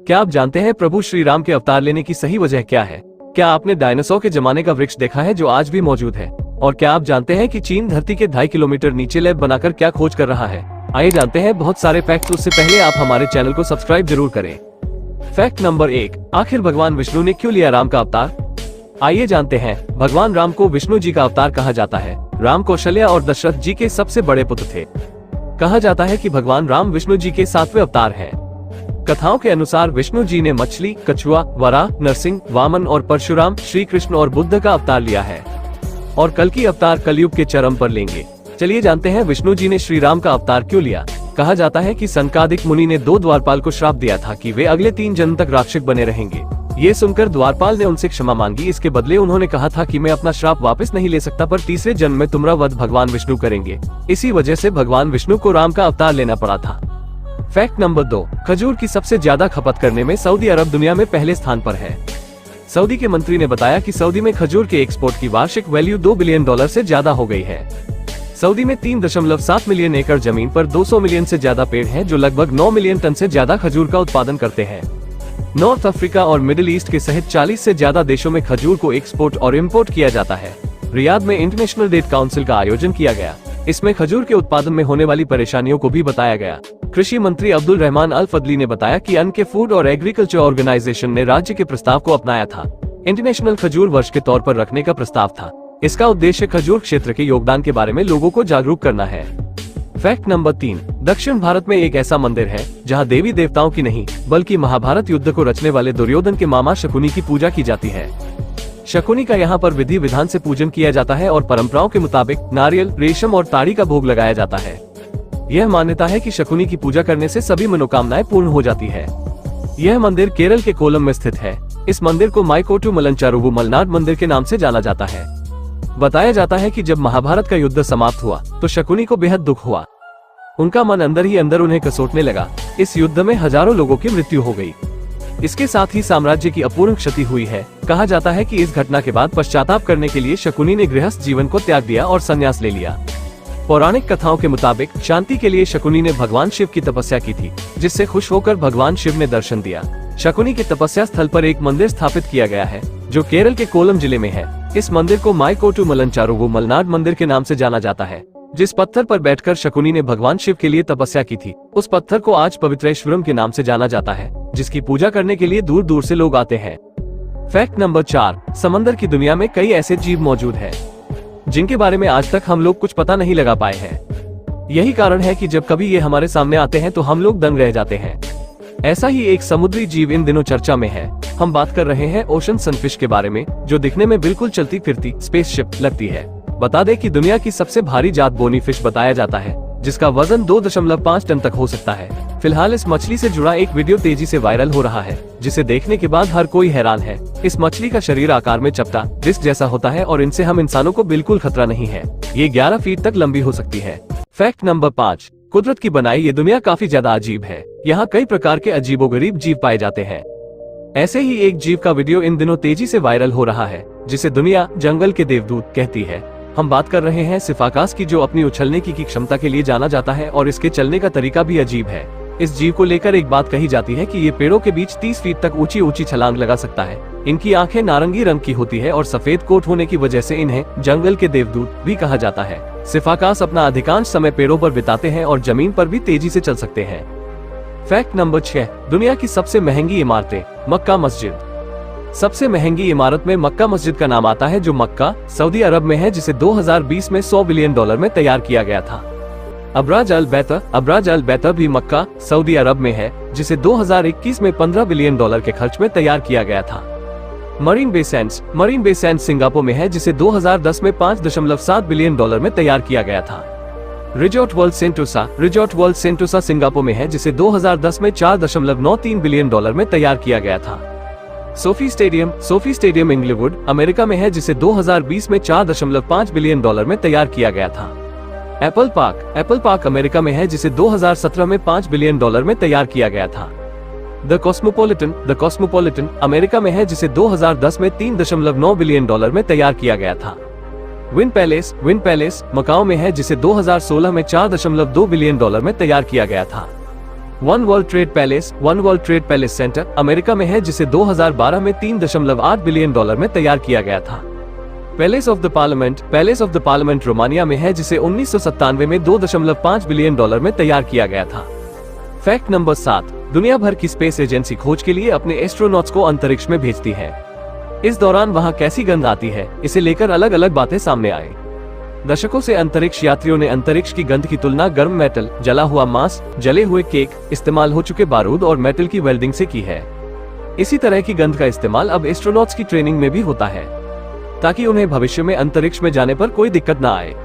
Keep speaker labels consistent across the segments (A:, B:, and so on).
A: क्या आप जानते हैं प्रभु श्री राम के अवतार लेने की सही वजह क्या है? क्या आपने डायनासोर के जमाने का वृक्ष देखा है जो आज भी मौजूद है? और क्या आप जानते हैं कि चीन धरती के 2.5 किलोमीटर नीचे लैब बनाकर क्या खोज कर रहा है? आइए जानते हैं बहुत सारे फैक्ट। उससे पहले आप हमारे चैनल को सब्सक्राइब जरूर करें। फैक्ट नंबर 1, आखिर भगवान विष्णु ने क्यों लिया राम का अवतार? आइए जानते हैं। भगवान राम को विष्णु जी का अवतार कहा जाता है। राम कौशल्या और दशरथ जी के सबसे बड़े पुत्र थे। कहा जाता है कि भगवान राम विष्णु जी के 7वें अवतार हैं। कथाओं के अनुसार विष्णु जी ने मछली, कछुआ, वराह, नरसिंह, वामन और परशुराम, श्री कृष्ण और बुद्ध का अवतार लिया है और कल्कि अवतार कलयुग के चरम पर लेंगे। चलिए जानते हैं विष्णु जी ने श्री राम का अवतार क्यों लिया। कहा जाता है कि सनकादिक मुनि ने 2 द्वारपाल को श्राप दिया था कि वे अगले 3 जन्म तक राक्षस बने रहेंगे। ये सुनकर द्वारपाल ने उनसे क्षमा मांगी। इसके बदले उन्होंने कहा था कि मैं अपना श्राप वापस नहीं ले सकता, पर तीसरे जन्म में तुम्हारा वध भगवान विष्णु करेंगे। इसी वजह से भगवान विष्णु को राम का अवतार लेना पड़ा था। फैक्ट नंबर 2, खजूर की सबसे ज्यादा खपत करने में सऊदी अरब दुनिया में पहले स्थान पर है। सऊदी के मंत्री ने बताया कि सऊदी में खजूर के एक्सपोर्ट की वार्षिक वैल्यू $2 बिलियन से ज्यादा हो गई है। सऊदी में 3.7 मिलियन एकड़ जमीन पर 200 मिलियन से ज्यादा पेड़ हैं, जो लगभग 9 मिलियन टन से ज्यादा खजूर का उत्पादन करते हैं। नॉर्थ अफ्रीका और मिडिल ईस्ट के सहित 40 से ज्यादा देशों में खजूर को एक्सपोर्ट और इम्पोर्ट किया जाता है। रियाद में इंटरनेशनल डेट काउंसिल का आयोजन किया गया। इसमें खजूर के उत्पादन में होने वाली परेशानियों को भी बताया गया। कृषि मंत्री अब्दुल रहमान अल फदली ने बताया कि अन्न के फूड और एग्रीकल्चर ऑर्गेनाइजेशन ने राज्य के प्रस्ताव को अपनाया था। इंटरनेशनल खजूर वर्ष के तौर पर रखने का प्रस्ताव था। इसका उद्देश्य खजूर क्षेत्र के योगदान के बारे में लोगों को जागरूक करना है। फैक्ट नंबर 3, दक्षिण भारत में एक ऐसा मंदिर है जहां देवी देवताओं की नहीं बल्कि महाभारत युद्ध को रचने वाले दुर्योधन के मामा शकुनी की पूजा की जाती है। शकुनी का यहाँ पर विधि विधान से पूजन किया जाता है और परंपराओं के मुताबिक नारियल, रेशम और ताड़ी का भोग लगाया जाता है। यह मान्यता है कि शकुनी की पूजा करने से सभी मनोकामनाएं पूर्ण हो जाती है। यह मंदिर केरल के कोलम में स्थित है। इस मंदिर को माईकोटू मलनचारुवु मलनाड मंदिर के नाम से जाना जाता है। बताया जाता है कि जब महाभारत का युद्ध समाप्त हुआ तो शकुनी को बेहद दुख हुआ। उनका मन अंदर ही अंदर उन्हें कसोटने लगा। इस युद्ध में हजारों लोगों की मृत्यु हो गई। इसके साथ ही साम्राज्य की अपूर्ण क्षति हुई है। कहा जाता है कि इस घटना के बाद पश्चाताप करने के लिए शकुनी ने गृहस्थ जीवन को त्याग दिया और संन्यास ले लिया। पौराणिक कथाओं के मुताबिक शांति के लिए शकुनी ने भगवान शिव की तपस्या की थी, जिससे खुश होकर भगवान शिव ने दर्शन दिया। शकुनी के तपस्या स्थल पर एक मंदिर स्थापित किया गया है जो केरल के कोलम जिले में है। इस मंदिर को माईकोटू मलनचारुवु मलनाड मंदिर के नाम से जाना जाता है। जिस पत्थर पर बैठकर शकुनी ने भगवान शिव के लिए तपस्या की थी, उस पत्थर को आज पवित्रेश्वरम के नाम से जाना जाता है, जिसकी पूजा करने के लिए दूर दूर से लोग आते हैं। फैक्ट नंबर 4, समंदर की दुनिया में कई ऐसे जीव मौजूद हैं जिनके बारे में आज तक हम लोग कुछ पता नहीं लगा पाए हैं। यही कारण है कि जब कभी ये हमारे सामने आते हैं तो हम लोग दंग रह जाते हैं। ऐसा ही एक समुद्री जीव इन दिनों चर्चा में है। हम बात कर रहे हैं ओशन सनफिश के बारे में, जो दिखने में बिल्कुल चलती फिरती स्पेसशिप लगती है। बता दें कि दुनिया की सबसे भारी जात बोनी फिश बताया जाता है, जिसका वजन 2.5 टन तक हो सकता है। फिलहाल इस मछली से जुड़ा एक वीडियो तेजी से वायरल हो रहा है, जिसे देखने के बाद हर कोई हैरान है। इस मछली का शरीर आकार में चपटा डिस्क जैसा होता है और इनसे हम इंसानों को बिल्कुल खतरा नहीं है। ये 11 फीट तक लंबी हो सकती है। फैक्ट नंबर 5, कुदरत की बनाई ये दुनिया काफी ज्यादा अजीब है। यहाँ कई प्रकार के अजीबोगरीब जीव पाए जाते हैं। ऐसे ही एक जीव का वीडियो इन दिनों तेजी से वायरल हो रहा है, जिसे दुनिया जंगल के देवदूत कहती है। हम बात कर रहे हैं सिफाकास की, जो अपनी उछलने की क्षमता के लिए जाना जाता है और इसके चलने का तरीका भी अजीब है। इस जीव को लेकर एक बात कही जाती है कि ये पेड़ों के बीच 30 फीट तक ऊंची ऊंची छलांग लगा सकता है। इनकी आंखें नारंगी रंग की होती है और सफेद कोट होने की वजह से इन्हें जंगल के देवदूत भी कहा जाता है। सिफाकास अपना अधिकांश समय पेड़ों पर बिताते हैं और जमीन पर भी तेजी से चल सकते हैं। फैक्ट नंबर 6, दुनिया की सबसे महंगी इमारतें। मक्का मस्जिद। सबसे महंगी इमारत में मक्का मस्जिद का नाम आता है, जो मक्का सऊदी अरब में है, जिसे 2020 में $100 बिलियन में तैयार किया गया था। अब्राज अल बैता भी मक्का सऊदी अरब में है, जिसे 2021 में $15 बिलियन के खर्च में तैयार किया गया था। मरीन बे सैंड्स सिंगापुर में है, जिसे 2010 में $5.7 बिलियन में तैयार किया गया था। रिजॉर्ट वर्ल्ड सेंटोसा सिंगापुर में है, जिसे 2010 में $4.93 बिलियन में तैयार किया गया था। सोफी स्टेडियम इंग्लेवुड अमेरिका में है, जिसे 2020 में $4.5 बिलियन में तैयार किया गया था। एप्पल पार्क अमेरिका में है, जिसे 2017 में $5 बिलियन में तैयार किया गया था। द कॉस्मोपॉलिटन अमेरिका में है, जिसे 2010 में $3.9 बिलियन में तैयार किया गया था। विन पैलेस मकाओ में है, जिसे 2016 में $4.2 बिलियन में तैयार किया गया था। One world trade palace centre America में है, जिसे 2012 में $3.8 बिलियन में तैयार किया गया था। Palace of the parliament Romania में है, जिसे 1997 में $2.5 बिलियन में तैयार किया गया था। फैक्ट नंबर 7, दुनिया भर की स्पेस एजेंसी खोज के लिए अपने एस्ट्रोनॉट्स को अंतरिक्ष में भेजती है। इस दौरान वहां कैसी गंध आती है, इसे लेकर अलग अलग बातें सामने आई। दशकों से अंतरिक्ष यात्रियों ने अंतरिक्ष की गंध की तुलना गर्म मेटल, जला हुआ मांस, जले हुए केक, इस्तेमाल हो चुके बारूद और मेटल की वेल्डिंग से की है। इसी तरह की गंध का इस्तेमाल अब एस्ट्रोनॉट्स की ट्रेनिंग में भी होता है, ताकि उन्हें भविष्य में अंतरिक्ष में जाने पर कोई दिक्कत न आए।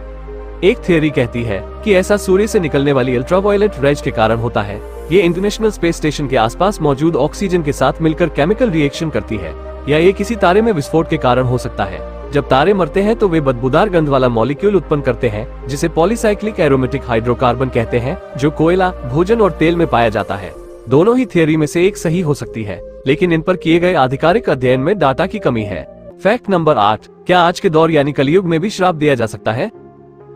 A: एक थियरी कहती है कि ऐसा सूर्य से निकलने वाली अल्ट्रावायलेट रेज के कारण होता है। ये इंटरनेशनल स्पेस स्टेशन के आसपास मौजूद ऑक्सीजन के साथ मिलकर केमिकल रिएक्शन करती है, या ये किसी तारे में विस्फोट के कारण हो सकता है। जब तारे मरते हैं तो वे बदबूदार गंध वाला मॉलिक्यूल उत्पन्न करते हैं, जिसे पॉलीसाइक्लिक एरोमेटिक हाइड्रोकार्बन कहते हैं, जो कोयला, भोजन और तेल में पाया जाता है। दोनों ही थियरी में से एक सही हो सकती है, लेकिन इन पर किए गए आधिकारिक अध्ययन में डाटा की कमी है। फैक्ट नंबर 8, क्या आज के दौर यानी कलयुग में भी श्राप दिया जा सकता है?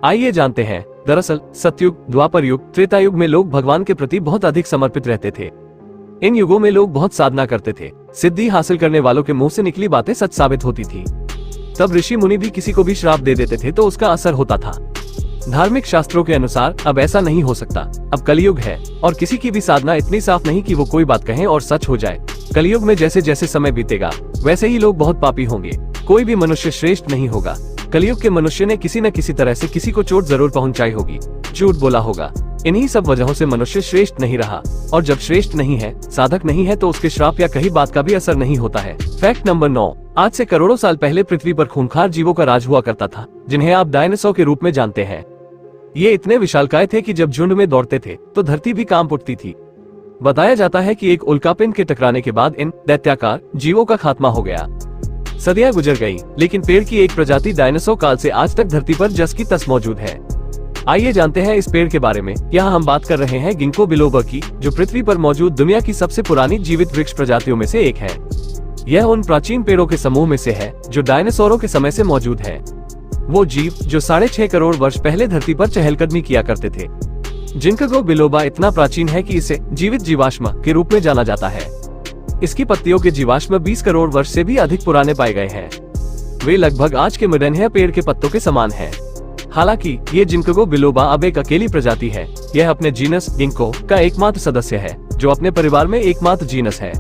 A: आइए जानते हैं। दरअसल सतयुग, द्वापर युग, त्रेता युग में लोग भगवान के प्रति बहुत अधिक समर्पित रहते थे। इन युगों में लोग बहुत साधना करते थे। सिद्धि हासिल करने वालों के मुंह से निकली बातें सच साबित होती थी। तब ऋषि मुनि भी किसी को भी श्राप दे देते थे तो उसका असर होता था। धार्मिक शास्त्रों के अनुसार अब ऐसा नहीं हो सकता। अब कलयुग है और किसी की भी साधना इतनी साफ नहीं कि वो कोई बात कहें और सच हो जाए। कलयुग में जैसे जैसे समय बीतेगा वैसे ही लोग बहुत पापी होंगे। कोई भी मनुष्य श्रेष्ठ नहीं होगा। कलयुग के मनुष्य ने किसी न किसी तरह से किसी को चोट जरूर पहुंचाई होगी, झूठ बोला होगा। इन्हीं सब वजहों से मनुष्य श्रेष्ठ नहीं रहा, और जब श्रेष्ठ नहीं है, साधक नहीं है, तो उसके श्राप या कही बात का भी असर नहीं होता है। फैक्ट नंबर 9, आज से करोड़ों साल पहले पृथ्वी पर खूंखार जीवों का राज हुआ करता था, जिन्हें आप डायनासोर के रूप में जानते हैं। ये इतने विशालकाय थे कि जब झुंड में दौड़ते थे तो धरती भी कांप उठती थी। बताया जाता है कि एक उल्कापिंड के टकराने के बाद इन दैत्याकार जीवों का खात्मा हो गया। सदियां गुजर गईं, लेकिन पेड़ की एक प्रजाति डायनासोर काल से आज तक धरती पर जस की तस मौजूद है। आइए जानते हैं इस पेड़ के बारे में। यहाँ हम बात कर रहे हैं गिंको बिलोबा की, जो पृथ्वी पर मौजूद दुनिया की सबसे पुरानी जीवित वृक्ष प्रजातियों में से एक है। यह उन प्राचीन पेड़ों के समूह में से है जो डायनासोरों के समय से मौजूद है। वो जीव जो 6.5 करोड़ वर्ष पहले धरती पर चहलकदमी किया करते थे। जिंको बिलोबा इतना प्राचीन है कि इसे जीवित जीवाश्म के रूप में जाना जाता है। इसकी पत्तियों के जीवाश्म 20 करोड़ वर्ष से भी अधिक पुराने पाए गए हैं। वे लगभग आज के मडनहिया पेड़ के पत्तों के समान हैं। हालांकि ये जिंको बिलोबा अब एक अकेली प्रजाति है। यह अपने जीनस गिंको का एकमात्र सदस्य है, जो अपने परिवार में एकमात्र जीनस है।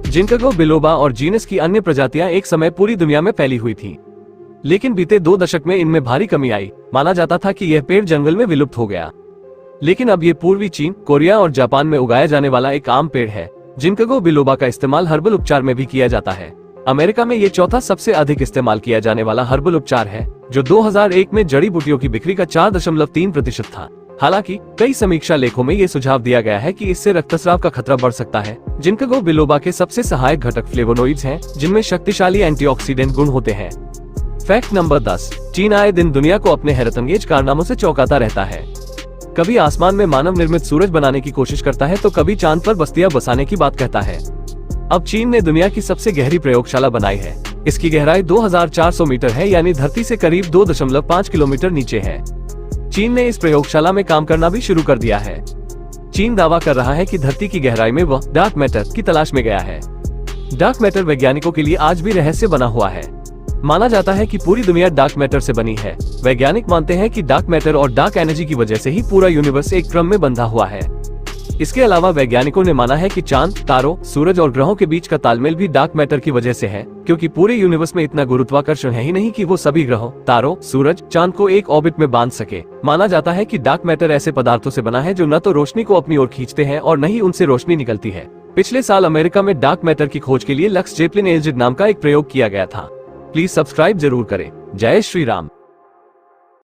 A: जिंको बिलोबा और जीनस की अन्य प्रजातियां एक समय पूरी दुनिया में फैली हुई थी, लेकिन बीते 2 दशक में इनमें भारी कमी आई। माना जाता था कि यह पेड़ जंगल में विलुप्त हो गया, लेकिन अब ये पूर्वी चीन, कोरिया और जापान में उगाया जाने वाला एक आम पेड़ है। जिंको बिलोबा का इस्तेमाल हर्बल उपचार में भी किया जाता है। अमेरिका में ये चौथा सबसे अधिक इस्तेमाल किया जाने वाला हर्बल उपचार है, जो 2001 में जड़ी बूटियों की बिक्री का 4.3% था। हालांकि कई समीक्षा लेखों में ये सुझाव दिया गया है कि इससे रक्तस्राव का खतरा बढ़ सकता है। जिंको बिलोबा के सबसे सहायक घटक फ्लेवोनोइड्स हैं, जिनमें शक्तिशाली एंटीऑक्सीडेंट गुण होते हैं। फैक्ट नंबर 10, चीन आए दिन दुनिया को अपने हैरतअंगेज कारनामों से चौंकाता रहता है। कभी आसमान में मानव निर्मित सूरज बनाने की कोशिश करता है तो कभी चांद पर बस्तियां बसाने की बात कहता है। अब चीन ने दुनिया की सबसे गहरी प्रयोगशाला बनाई है। इसकी गहराई 2400 मीटर है, यानी धरती से करीब 2.5 किलोमीटर नीचे है। चीन ने इस प्रयोगशाला में काम करना भी शुरू कर दिया है। चीन दावा कर रहा है कि धरती की गहराई में वह डार्क मैटर की तलाश में गया है। डार्क मैटर वैज्ञानिकों के लिए आज भी रहस्य बना हुआ है। माना जाता है कि पूरी दुनिया डार्क मैटर से बनी है। वैज्ञानिक मानते हैं कि डार्क मैटर और डार्क एनर्जी की वजह से ही पूरा यूनिवर्स एक क्रम में बंधा हुआ है। इसके अलावा वैज्ञानिकों ने माना है कि चांद, तारों, सूरज और ग्रहों के बीच का तालमेल भी डार्क मैटर की वजह से है, क्योंकि पूरे यूनिवर्स में इतना गुरुत्वाकर्षण है ही नहीं कि वो सभी ग्रहों, तारों, सूरज, चांद को एक ऑर्बिट में बांध सके। माना जाता है कि डार्क मैटर ऐसे पदार्थों से बना है जो न तो रोशनी को अपनी ओर खींचते हैं और न ही उनसे रोशनी निकलती है। पिछले साल अमेरिका में डार्क मैटर की खोज के लिए लक्स जेपलिन एलजिड नाम का एक प्रयोग किया गया था। प्लीज सब्सक्राइब जरूर करें। जय श्री राम।